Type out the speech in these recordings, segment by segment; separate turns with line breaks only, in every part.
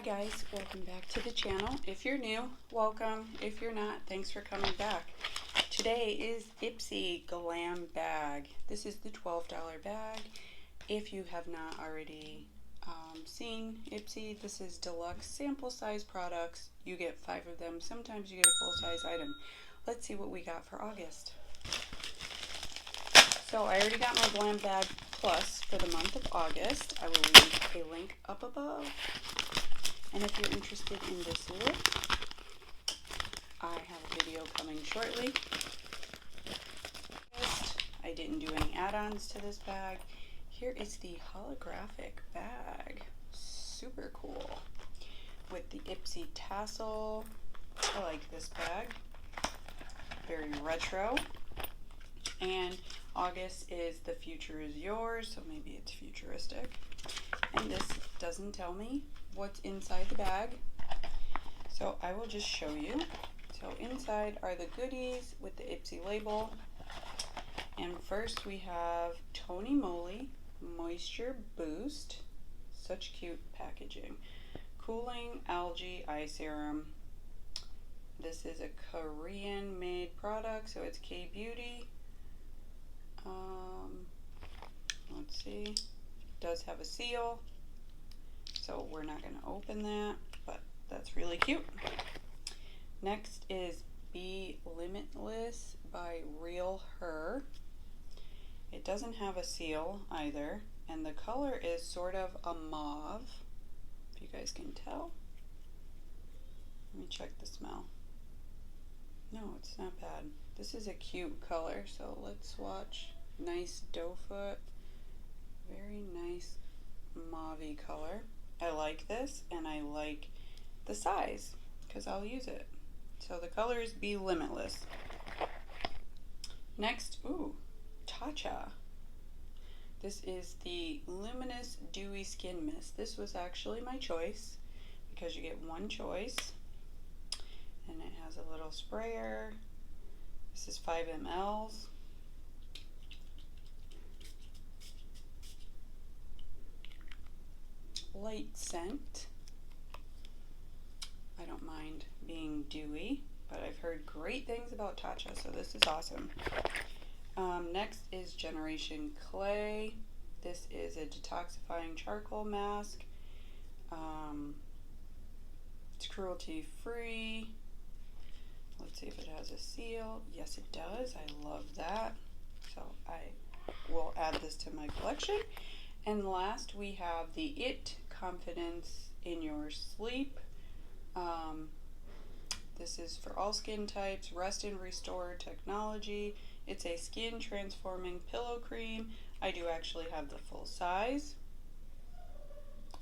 guys, welcome back to the channel. If you're new, welcome. If you're not, thanks for coming back. Today is Ipsy Glam bag. This is the $12 bag. If you have not already seen Ipsy, this is deluxe sample size products. You get 5 of them. Sometimes you get a full size item. Let's see what we got for August. So I already got my Glam bag plus for the month of August. I will leave a link up above. And if you're interested in this look, I have a video coming shortly. I didn't do any add-ons to this bag. Here is the holographic bag. Super cool. With the Ipsy tassel. I like this bag. Very retro. And August is the future is yours, so maybe it's futuristic. And this doesn't tell me what's inside the bag, so I will just show you. So inside are the goodies with the Ipsy label, and first we have Tony Moly Moisture Boost. Such cute packaging. Cooling Algae Eye Serum. This is a Korean made product, so it's K-Beauty. Let's see, it does have a seal, so we're not going to open that, but that's really cute. Next is Be Limitless by Real Her. It doesn't have a seal either, and the color is sort of a mauve, if you guys can tell. Let me check the smell. No, it's not bad. This is a cute color, so let's swatch. Nice doe foot. Very nice mauve-y color. I like this, and I like the size because I'll use it. So the color is Be Limitless. Next, Tatcha. This is the Luminous Dewy Skin Mist. This was actually my choice because you get one choice, and it has a little sprayer. This is 5 mLs. Light scent. I don't mind being dewy, but I've heard great things about Tatcha, so this is awesome. Next is Generation Clay. This is a detoxifying charcoal mask. It's cruelty free. Let's see if it has a seal. Yes, it does. I love that. So I will add this to my collection. And last we have the It Confidence in Your Sleep. This is for all skin types. Rest and Restore technology. It's a skin transforming pillow cream. I do actually have the full size.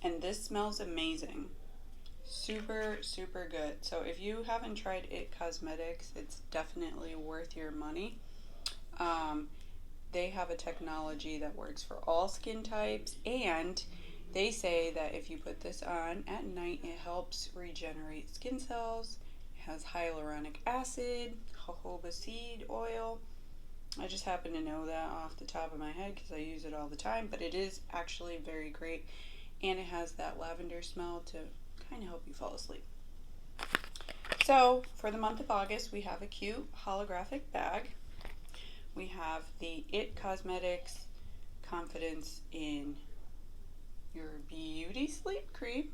And this smells amazing. Super, super good. So if you haven't tried It Cosmetics, it's definitely worth your money. They have a technology that works for all skin types, and they say that if you put this on at night, it helps regenerate skin cells. It has hyaluronic acid, jojoba seed oil. I just happen to know that off the top of my head because I use it all the time, but it is actually very great, and it has that lavender smell to kind of help you fall asleep. So for the month of August, we have a cute holographic bag. We have the It Cosmetics Confidence in Your Beauty Sleep Cream,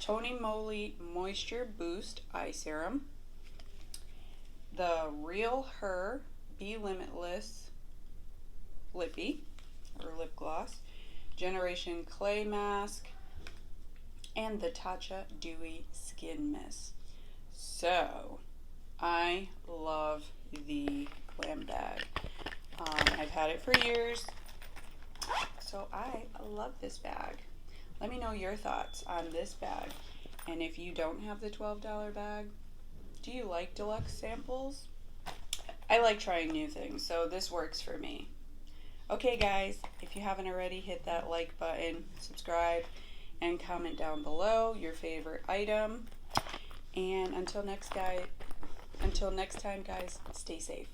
Tony Moly Moisture Boost Eye Serum, the Real Her Be Limitless Lippy or Lip Gloss, Generation Clay Mask, and the Tatcha Dewy Skin Mist. So I love the Glam bag. I've had it for years, so I love this bag. Let me know your thoughts on this bag, and if you don't have the $12 bag, do you like deluxe samples? I like trying new things, so this works for me. Okay guys, if you haven't already, hit that like button, subscribe, and comment down below your favorite item. And until next time guys, stay safe.